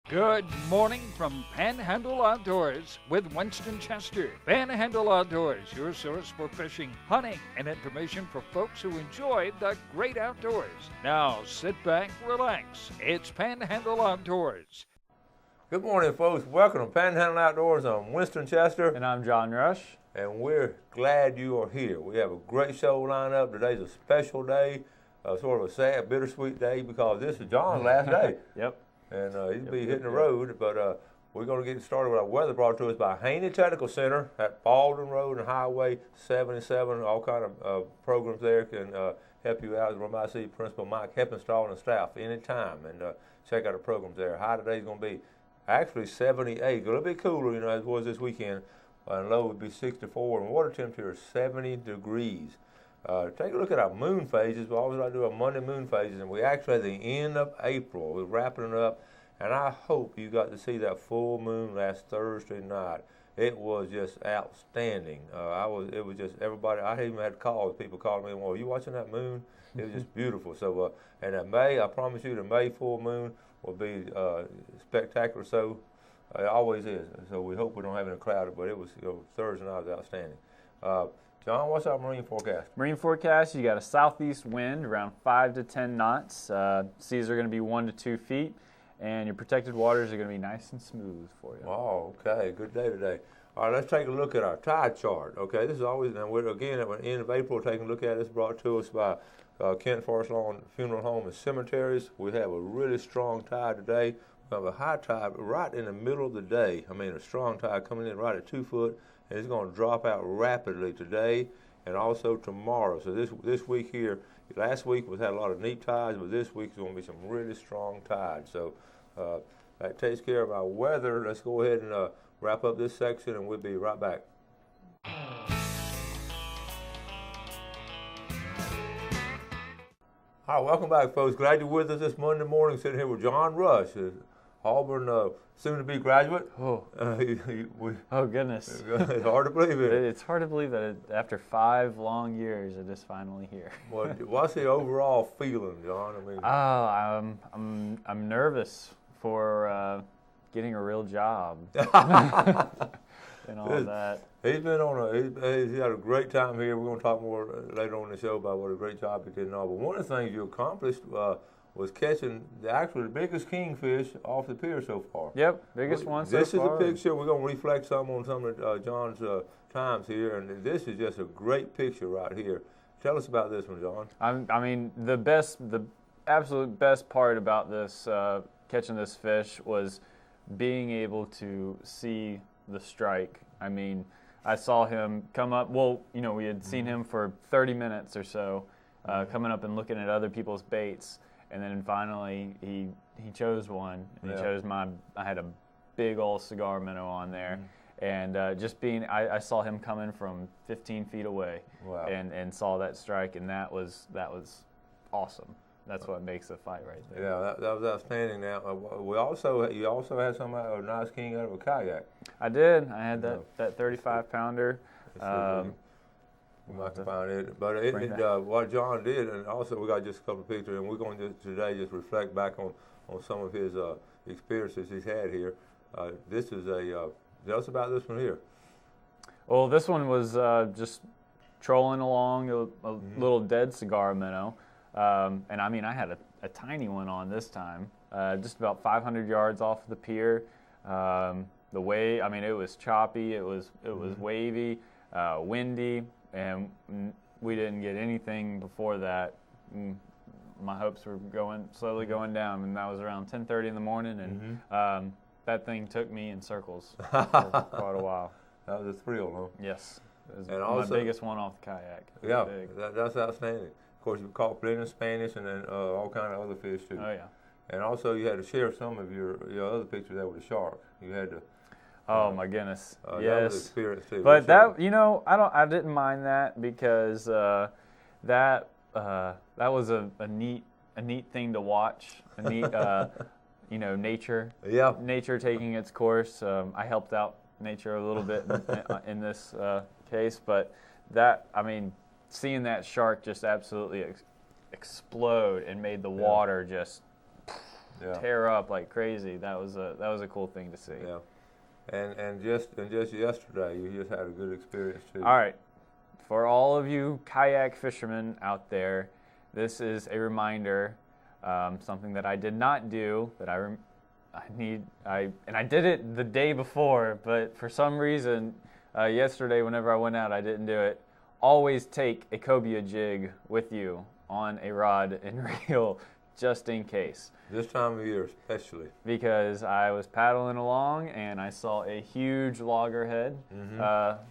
Good morning from Panhandle Outdoors with Winston Chester. Panhandle Outdoors, your source for fishing, hunting, and information for folks who enjoy the great outdoors. Now sit back, relax. It's Panhandle Outdoors. Good morning, folks. Welcome to Panhandle Outdoors. I'm Winston Chester. And I'm John Rush. And we're glad you are here. We have a great show lined up. Today's a special day, sort of a sad, bittersweet day because this is John's last day. Yep. And he'll be hitting the road, but we're going to get started with our weather brought to us by Haney Technical Center at Baldwin Road and Highway 77. All kind of programs there can help you out. Remind City Principal Mike Heppenstall and staff anytime, and check out the programs there. High today is going to be actually 78. A little bit cooler, as it was this weekend. And low would be 64, and water temperature is 70 degrees. Take a look at our moon phases. We always like to do our Monday moon phases, and we actually at the end of April. We're wrapping it up, and I hope you got to see that full moon last Thursday night. It was just outstanding. It was just everybody. I even had calls. People calling me, "Well, are you watching that moon?" It was just beautiful. So, and in May, I promise you, the May full moon will be spectacular. So, it always is. So we hope we don't have any cloud, but it was Thursday night was outstanding. John, what's our marine forecast? Marine forecast, you got a southeast wind around 5 to 10 knots. Seas are going to be 1 to 2 feet, and your protected waters are going to be nice and smooth for you. Oh, okay. Good day today. All right, let's take a look at our tide chart. Okay, this is always, and we're again at the end of April taking a look at it. It's brought to us by Kent Forest Lawn Funeral Home and Cemeteries. We have a really strong tide today. We have a high tide right in the middle of the day. I mean, a strong tide coming in right at 2 foot. And it's going to drop out rapidly today and also tomorrow. So this week here, last week we had a lot of neap tides, but this week is going to be some really strong tides. So that takes care of our weather. Let's go ahead and wrap up this section, and we'll be right back. All right, welcome back, folks. Glad you're with us this Monday morning. Sitting here with John Rush, Auburn soon-to-be graduate. Oh, goodness. It's hard to believe it. It's hard to believe that after 5 long years, it is finally here. What's the overall feeling, John? I'm nervous for getting a real job and all that. He's had a great time here. We're going to talk more later on in the show about what a great job he did and all. But one of the things you accomplished was catching the biggest kingfish off the pier so far. Yep, biggest one so far. This is a picture. We're going to reflect some on some of John's times here, and this is just a great picture right here. Tell us about this one, John. The absolute best part about this catching this fish was being able to see the strike. I mean, I saw him come up. Well, we had seen him for 30 minutes or so, coming up and looking at other people's baits. And then finally, he chose one, and he chose mine. I had a big old cigar minnow on there, and I saw him coming from 15 feet away, and saw that strike, and that was awesome. That's what makes the fight right there. Yeah, that was outstanding. Now, you also had a nice king out of a kayak. I did. I had that 35-pounder. We might have to find it, but what John did, and also we got just a couple of pictures, and we're going to today just reflect back on some of his experiences he's had here. This is tell us about this one here. Well, this one was just trolling along a little dead cigar minnow, and I had a tiny one on this time, just about 500 yards off the pier. The way, it was choppy, it was wavy, windy. And we didn't get anything before that. My hopes were slowly going down, and that was around 10:30 in the morning, and that thing took me in circles for quite a while. That was a thrill, huh? Yes, it was and my biggest one off the kayak. Yeah, that's outstanding. Of course, you caught plenty of Spanish and then all kind of other fish too. Oh yeah. And also, you had to share some of your other pictures there with the shark. You had to. Oh my goodness! Yes, that was an experience too. But I didn't mind that because that was a neat thing to watch. A neat, nature. Yeah. Nature taking its course. I helped out nature a little bit in this case, but seeing that shark just absolutely explode and made the water just tear up like crazy. That was a cool thing to see. Yeah. And just yesterday, you just had a good experience too. All right, for all of you kayak fishermen out there, this is a reminder, something that I did not do that I did it the day before, but for some reason, yesterday whenever I went out, I didn't do it. Always take a cobia jig with you on a rod and reel, just in case. This time of year especially. Because I was paddling along and I saw a huge loggerhead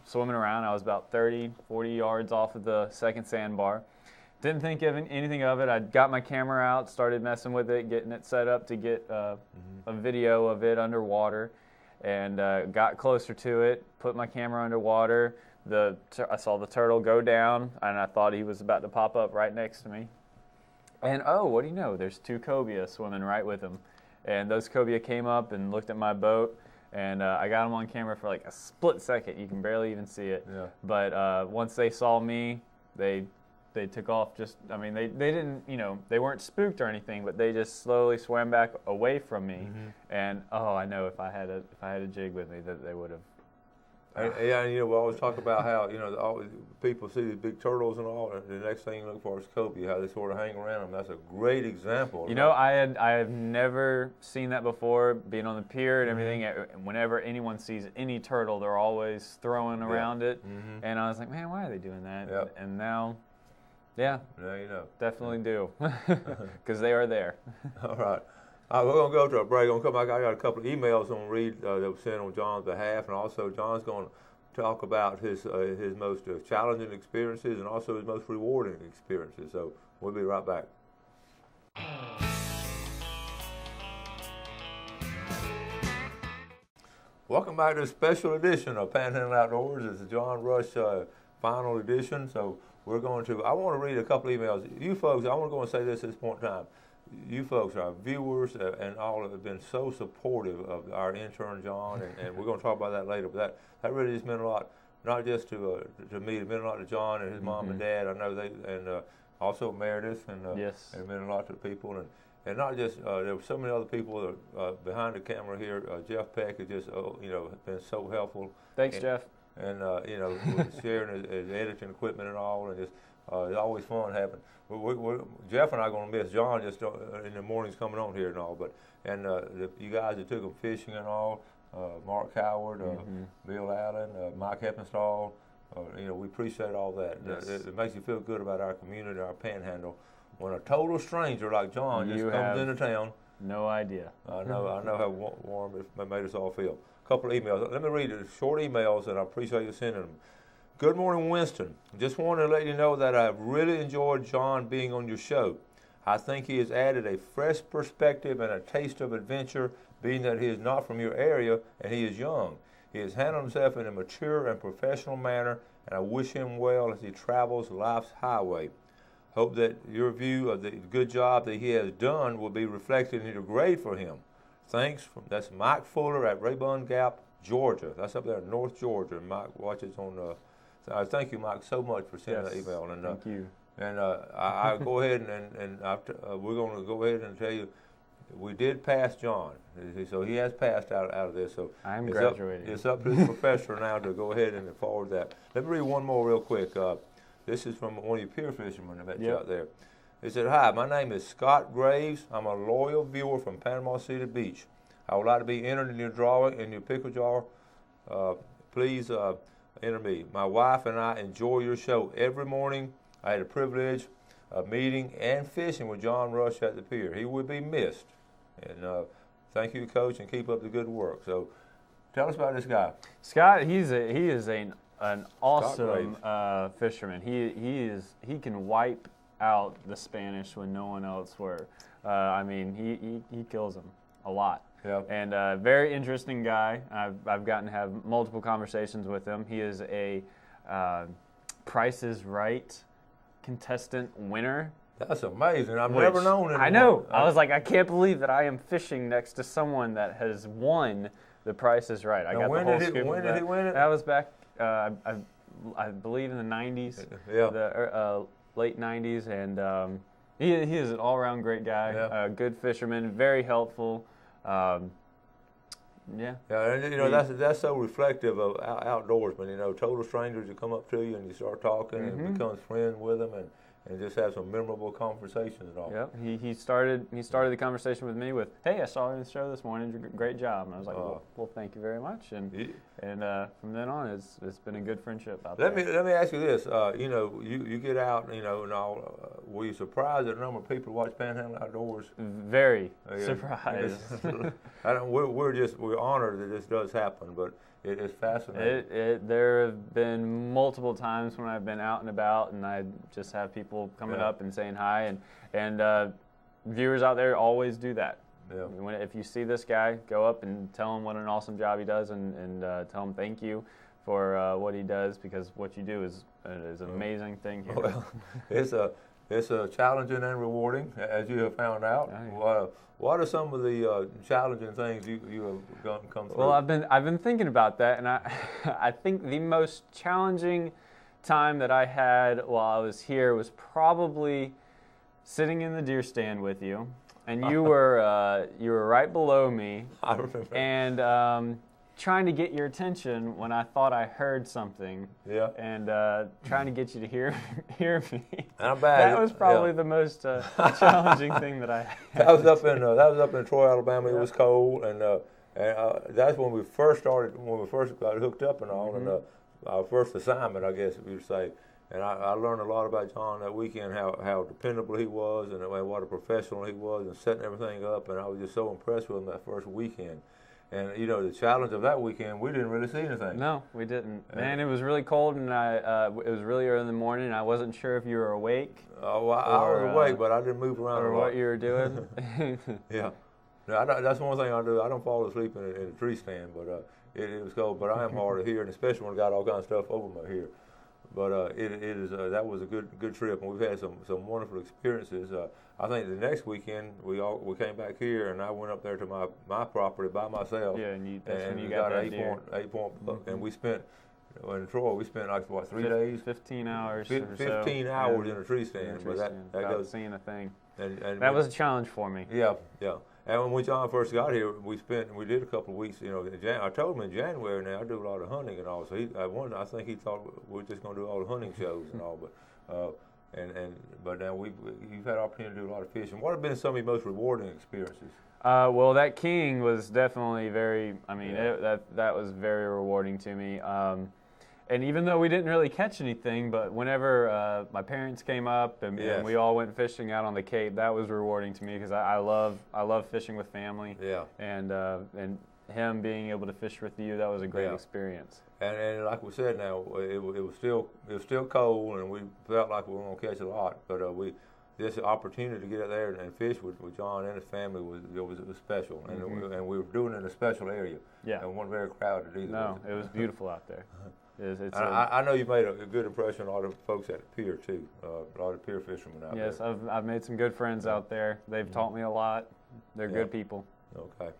swimming around. I was about 30, 40 yards off of the second sandbar. Didn't think of anything of it. I got my camera out, started messing with it, getting it set up to get a video of it underwater, and got closer to it, put my camera underwater. I saw the turtle go down, and I thought he was about to pop up right next to me. And what do you know? There's 2 cobia swimming right with him. And those cobia came up and looked at my boat, and I got them on camera for like a split second. You can barely even see it. Yeah. But once they saw me, they took off. They didn't, they weren't spooked or anything, but they just slowly swam back away from me. And I know if I had a jig with me, that they would have. Yeah, and we always talk about how people see these big turtles and all, and the next thing you look for is cobia, how they sort of hang around them. That's a great example. I have never seen that before, being on the pier and everything. Whenever anyone sees any turtle, they're always throwing around it, and I was like, man, why are they doing that? Yep. And now, yeah, now you know. Definitely do, because they are there. All right. We're going to go to a break. I'm going to come back. I got a couple of emails I'm going to read that were sent on John's behalf, and also John's going to talk about his most challenging experiences and also his most rewarding experiences. So we'll be right back. Welcome back to a special edition of Panhandle Outdoors. It's the John Rush final edition. So I want to read a couple of emails. You folks, I want to go and say this at this point in time. You folks, our viewers and all, have been so supportive of our intern John, and we're going to talk about that later. But that really just meant a lot, not just to me. It meant a lot to John and his mom and dad. I know and also Meredith, and yes, it meant a lot to people, and not just there were so many other people behind the camera here. Jeff Peck has just been so helpful. Thanks, Jeff. And sharing his editing equipment and all, and just it's always fun having. Jeff and I are going to miss John just in the mornings coming on here and all, you guys that took him fishing and all, Mark Howard, Bill Allen, Mike Heppenstall, we appreciate all that. Yes. It makes you feel good about our community, our Panhandle. When a total stranger like John just comes into town, no idea. I know how warm it made us all feel. A couple of emails. Let me read the short emails, and I appreciate you sending them. Good morning, Winston. Just wanted to let you know that I've really enjoyed John being on your show. I think he has added a fresh perspective and a taste of adventure, being that he is not from your area and he is young. He has handled himself in a mature and professional manner, and I wish him well as he travels life's highway. Hope that your view of the good job that he has done will be reflected in your grade for him. Thanks. That's Mike Fuller at Rayburn Gap, Georgia. That's up there in North Georgia. Mike watches on thank you, Mike, so much for sending that email. And thank you. And I'll go ahead and we're going to go ahead and tell you we did pass John, so he has passed out of this. So I'm graduating. It's up to the professor now to go ahead and forward that. Let me read one more real quick. This is from one of your peer fishermen I met you out there. He said, "Hi, my name is Scott Graves. I'm a loyal viewer from Panama City Beach. I would like to be entered in your drawing in your pickle jar. Please." Enter me. My wife and I enjoy your show every morning. I had a privilege of meeting and fishing with John Rush at the pier. He would be missed. And thank you, Coach, and keep up the good work. So, tell us about this guy. Scott, he is an awesome fisherman. He can wipe out the Spanish when no one else were. He kills them a lot. Yep. And very interesting guy. I've gotten to have multiple conversations with him. He is a Price is Right contestant winner. That's amazing. I've never known it. I know. I was like, I can't believe that I am fishing next to someone that has won the Price is Right. When did he win it? That was back, I believe, in the 90s. Yeah. The late 90s, and He is an all-around great guy, good fisherman, very helpful. Yeah. Yeah, and you know that's so reflective of outdoorsmen. You know, total strangers that come up to you and you start talking and becomes friends with them and just have some memorable conversations and all. Yep. He started the conversation with me with, "Hey, I saw you in the show this morning. Great job." And I was like, "Well, thank you very much." And from then on, it's been a good friendship out there. Let me ask you this. You know, you get out, you know, and all. Were you surprised at the number of people who watch Panhandle Outdoors? Very surprised. We're honored that this does happen, but it's fascinating. There have been multiple times when I've been out and about, and I just have people coming up and saying hi, and viewers out there always do that. Yeah. If you see this guy, go up and tell him what an awesome job he does, and tell him thank you for what he does, because what you do is an amazing thing here. Well, it's challenging and rewarding, as you have found out. What are some of the challenging things you have come through? Well, I've been thinking about that, and I think the most challenging time that I had while I was here was probably sitting in the deer stand with you, and you were right below me. I remember. And trying to get your attention when I thought I heard something. Yeah. And trying to get you to hear me. I'm bad. That was probably the most challenging thing that I had. That was up in Troy, Alabama. It was cold, and that's when we first got hooked up and all, and our first assignment, I guess you would say. And I learned a lot about John that weekend, how dependable he was, and what a professional he was, and setting everything up. And I was just so impressed with him that first weekend. And you know, the challenge of that weekend, we didn't really see anything. No, we didn't. Man, it was really cold, and it was really early in the morning, and I wasn't sure if you were awake. Oh, well, I was awake, but I didn't move around or a lot. what you were doing. Yeah. No, that's one thing I do. I don't fall asleep in a tree stand, but it was cold. But I am hard of hearing, especially when I got all kinds of stuff over my ear. But that was a good trip, and we've had some wonderful experiences. I think the next weekend we came back here, and I went up there to my property by myself. Yeah, and when you got that an 8 point buck, and we spent in Troy. We spent like 3 days, 15 hours, 15 hours in a tree stand. But that goes seeing a thing. And that was a challenge for me. Yeah. And when John first got here, we did a couple of weeks. You know, I told him in January now I do a lot of hunting and all. So I think he thought we were just going to do all the hunting shows and all. But now you've had opportunity to do a lot of fishing. What have been some of your most rewarding experiences? Well, that king was definitely very. I mean, that was very rewarding to me. And even though we didn't really catch anything, but whenever my parents came up and we all went fishing out on the Cape, that was rewarding to me because I love fishing with family. Yeah. And him being able to fish with you, that was a great experience. And like we said, now it was still cold, and we felt like we were going to catch a lot, but this opportunity to get out there and fish with John and his family was special, and we were doing it in a special area. Yeah. And wasn't very crowded either. No, it was beautiful out there. I know you made a good impression on a lot of folks at the pier too. A lot of pier fishermen out there. Yes, I've made some good friends out there. They've taught me a lot. They're good people. Okay.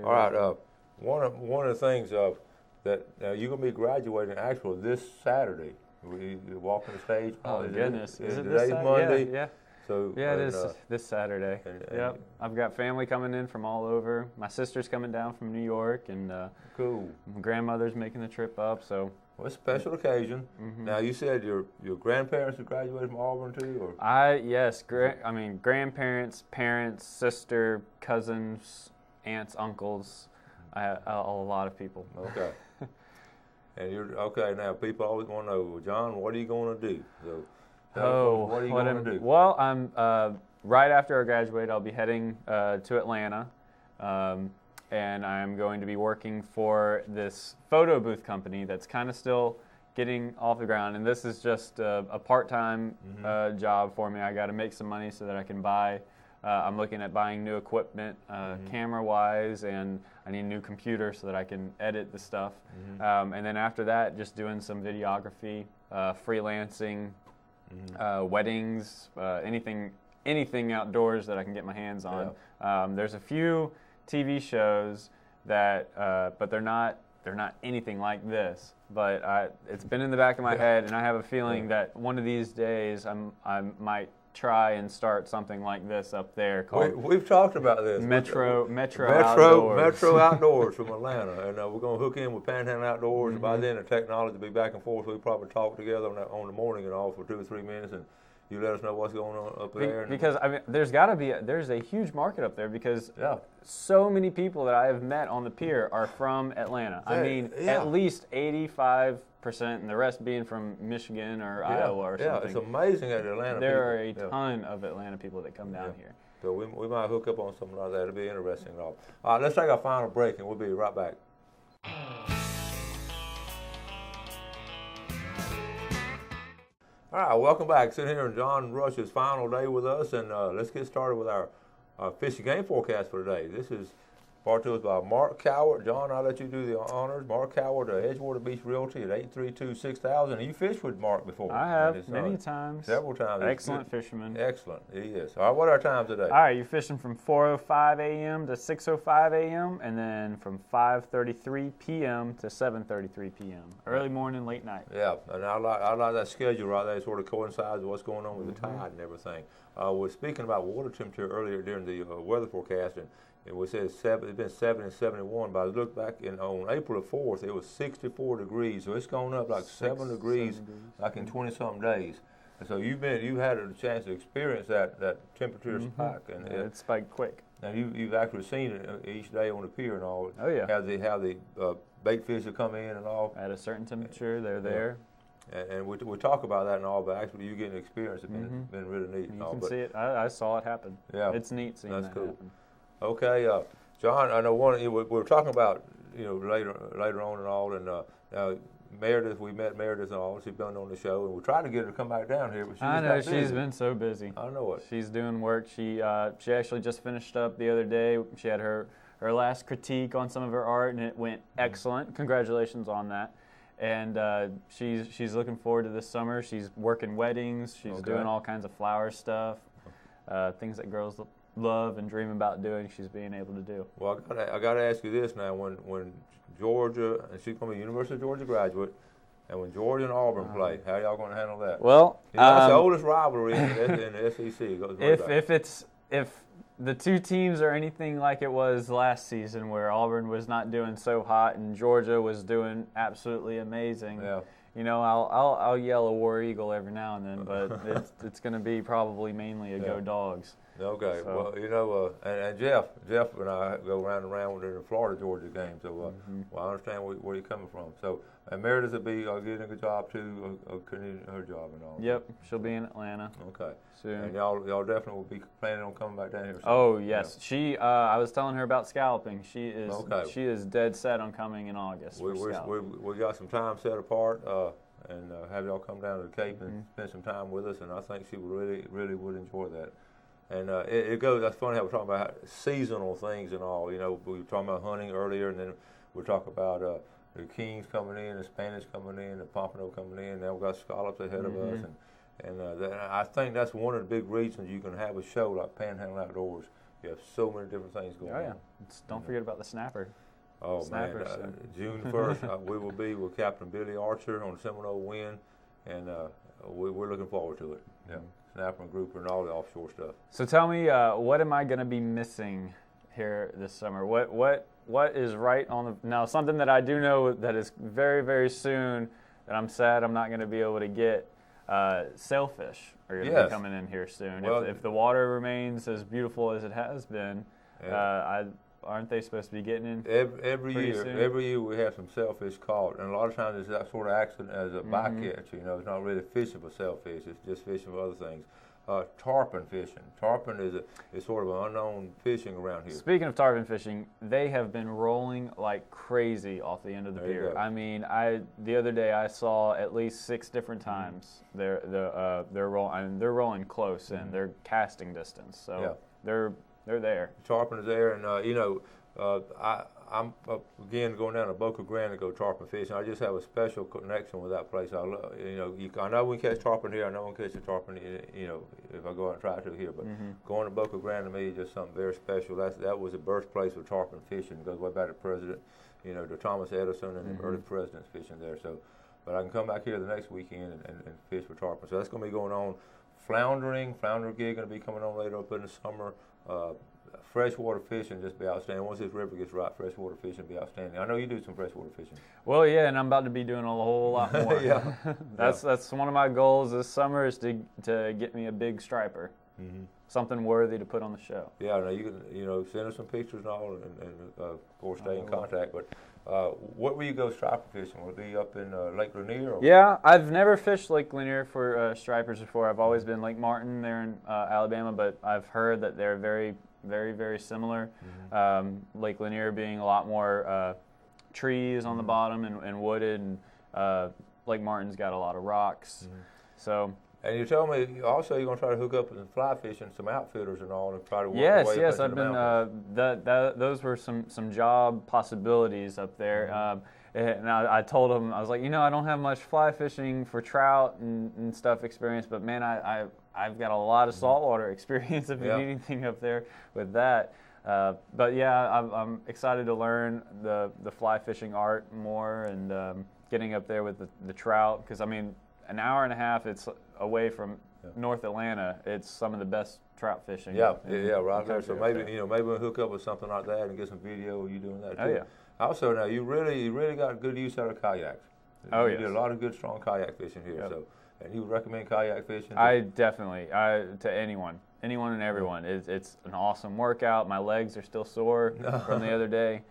All right. One of the things that you're gonna be graduating actually this Saturday. You're walking the stage. Oh goodness! Is it today's Monday? Yeah. So it is this Saturday. Yep. I've got family coming in from all over. My sister's coming down from New York, and cool. My grandmother's making the trip up. So. Well, it's a special occasion. Now, you said your grandparents have graduated from Auburn too, or? Yes. Grandparents, parents, sister, cousins, aunts, uncles. A lot of people. Okay. And you're okay now. People always want to know, well, John, what are you going to do? So, what are you going to do? Well, I'm right after I graduate. I'll be heading to Atlanta. And I'm going to be working for this photo booth company that's kind of still getting off the ground. And this is just a part-time job for me. I got to make some money so that I can buy. I'm looking at buying new equipment, camera-wise, and I need a new computer so that I can edit the stuff. And then after that, just doing some videography, freelancing, weddings, anything outdoors that I can get my hands on. Yeah. There's a few TV shows that, but they're not anything like this. But it's been in the back of my head, and I have a feeling that one of these days I might try and start something like this up there called We've talked about this. Metro Outdoors. Metro Outdoors from Atlanta, and we're going to hook in with Panhandle Outdoors. And Mm-hmm. by then, the technology will be back and forth. We'll probably talk together on the morning and all for 2 or 3 minutes, and you let us know what's going on up there. Because I mean, there's a huge market up there because so many people that I have met on the pier are from Atlanta. I mean, at least 85%, and the rest being from Michigan or Iowa or something. Yeah, it's amazing at Atlanta. There are a ton of Atlanta people that come down here. So we might hook up on something like that. It'll be interesting at all. All right, let's take our final break, and we'll be right back. All right, welcome back. Sitting here on John Rush's final day with us, and let's get started with our fish and game forecast for today. This is brought to us by Mark Coward. John, I'll let you do the honors. Mark Coward, Edgewater Beach Realty at 832-6000. You fished with Mark before. I have, many times. Several times. Excellent fisherman. Excellent, he is. All right, what are our times today? All right, you're fishing from 4:05 a.m. to 6:05 a.m. and then from 5:33 p.m. to 7:33 p.m. Early morning, late night. Yeah, and I like that schedule right there. It sort of coincides with what's going on with the tide and everything. We're speaking about water temperature earlier during the weather forecast, and we said it's been 70 and 71, but I looked back on April the 4th, it was 64 degrees, so it's gone up like 7 degrees like in 20-something days. And so you've had a chance to experience that temperature spike, and it spiked quick. And you've actually seen it each day on the pier and all. Oh yeah. How the bait fish will come in and all. At a certain temperature, they're there. And we talk about that and all, but actually you getting experience has been really neat. You can see it. I saw it happen. Yeah, it's neat seeing that cool. happen. Okay, John, I know we were talking about later on and all, and Meredith, we met Meredith and all. She's been on the show, and we tried to get her to come back down here, but I know she's been so busy. I know it. She's doing work. She actually just finished up the other day. She had her last critique on some of her art, and it went excellent. Congratulations on that. And she's looking forward to this summer. She's working weddings. She's doing all kinds of flower stuff, things that girls love and dream about doing. She's being able to do. Well, I got to ask you this now: when Georgia, and she's going to be a University of Georgia graduate, and when Georgia and Auburn play, how y'all going to handle that? Well, that's the oldest rivalry in the SEC. If the two teams are anything like it was last season, where Auburn was not doing so hot and Georgia was doing absolutely amazing, I'll yell a War Eagle every now and then, but it's going to be probably mainly a Go Dogs. Okay, so. Well, and Jeff and I go round and round with the Florida-Georgia game, so I understand where you're coming from. So, and Meredith will be getting a good job too, her job and all. Yep, she'll be in Atlanta. Okay, soon. And y'all definitely will be planning on coming back down here soon. Oh yes, she. I was telling her about scalloping. She is dead set on coming in August. We got some time set apart, and have y'all come down to the Cape and spend some time with us, and I think she would really would enjoy that. And it goes. That's funny how we're talking about seasonal things and all. We were talking about hunting earlier, and then we're talking about the Kings coming in, the Spanish coming in, the Pompano coming in. Now we've got scallops ahead of us, and I think that's one of the big reasons you can have a show like Panhandle Outdoors. You have so many different things going on. Oh yeah, don't forget about the snapper. Oh snapper, man, June 1st we will be with Captain Billy Archer on the Seminole Wind, and we're looking forward to it. Yeah. Snapper and grouper and all the offshore stuff. So tell me, what am I going to be missing here this summer? What is right on the now? Something that I do know that is very, very soon that I'm sad I'm not going to be able to get. Sailfish are going to be coming in here soon. Well, if the water remains as beautiful as it has been, aren't they supposed to be getting in every year we have some sailfish caught, and a lot of times it's that sort of accident as a bycatch. It's not really fishing for sailfish, it's just fishing for other things. Tarpon fishing. Tarpon is sort of an unknown fishing around here. Speaking of tarpon fishing, they have been rolling like crazy off the end of the pier. I mean, the other day I saw at least 6 different times they're rolling close in. They're casting distance, so they're there. Tarpon is there, and I'm again going down to Boca Grande to go tarpon fishing. I just have a special connection with that place. I know we catch tarpon here. I know we catch the tarpon, if I go out and try to here. But going to Boca Grande to me is just something very special. That was the birthplace of tarpon fishing. It goes way back to President, to Thomas Edison and the early presidents fishing there. So, but I can come back here the next weekend and fish for tarpon. So that's going to be going on floundering, flounder gig going to be coming on later up in the summer. Freshwater fishing just be outstanding. Once this river gets right, freshwater fishing be outstanding. I know you do some freshwater fishing. Well, yeah, and I'm about to be doing a whole lot more. Yeah. That's one of my goals this summer is to get me a big striper, something worthy to put on the show. Yeah, now you can send us some pictures and all, and of course stay in contact. But where will you go striper fishing? Will it be up in Lake Lanier? Or? Yeah, I've never fished Lake Lanier for stripers before. I've always been Lake Martin there in Alabama, but I've heard that they're very, very, very similar. Lake Lanier being a lot more trees on the bottom and wooded, and Lake Martin's got a lot of rocks. So. And you told me also you're going to try to hook up with fly fishing, some outfitters and all, and try to work your way Yes, up I've into the been. Those were some job possibilities up there. And I told him, I was like, I don't have much fly fishing for trout and stuff experience, but man, I've got a lot of saltwater experience if you need anything up there with that. But yeah, I'm excited to learn the fly fishing art more and getting up there with the trout, because I mean, an hour and a half it's away from North Atlanta. It's some of the best trout fishing. Yeah, right there. So maybe maybe we'll hook up with something like that and get some video of you doing that too. Oh yeah. Also, now you really got good use out of kayaks. Oh you yes. did a lot of good, strong kayak fishing here. Yep. So, and you would recommend kayak fishing? I definitely, to anyone and everyone. It's an awesome workout. My legs are still sore from the other day.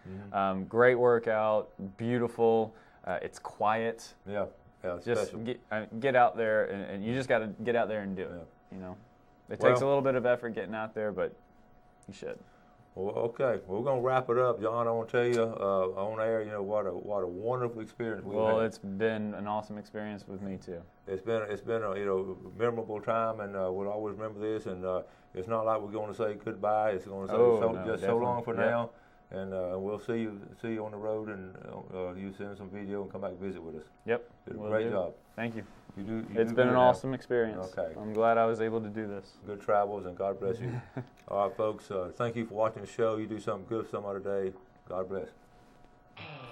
Great workout, beautiful. It's quiet. Yeah, just get out there, and you just got to get out there and do it. It Well, takes a little bit of effort getting out there, but you should. Well, okay. Well, we're gonna wrap it up, John. I want to tell you on air, what a wonderful experience we've had. Well, it's been an awesome experience with me too. It's been a memorable time, and we'll always remember this. And it's not like we're going to say goodbye. It's going to say so long for now. And we'll see you on the road, and you send some video and come back and visit with us. Yep. Did a great job. Thank you. It's been an awesome experience. Okay. I'm glad I was able to do this. Good travels, and God bless you. All right, folks. Thank you for watching the show. You do something good some other day. God bless.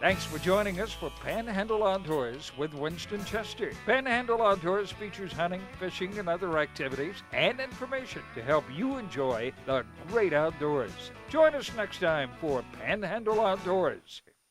Thanks for joining us for Panhandle Outdoors with Winston Chester. Panhandle Outdoors features hunting, fishing, and other activities and information to help you enjoy the great outdoors. Join us next time for Panhandle Outdoors.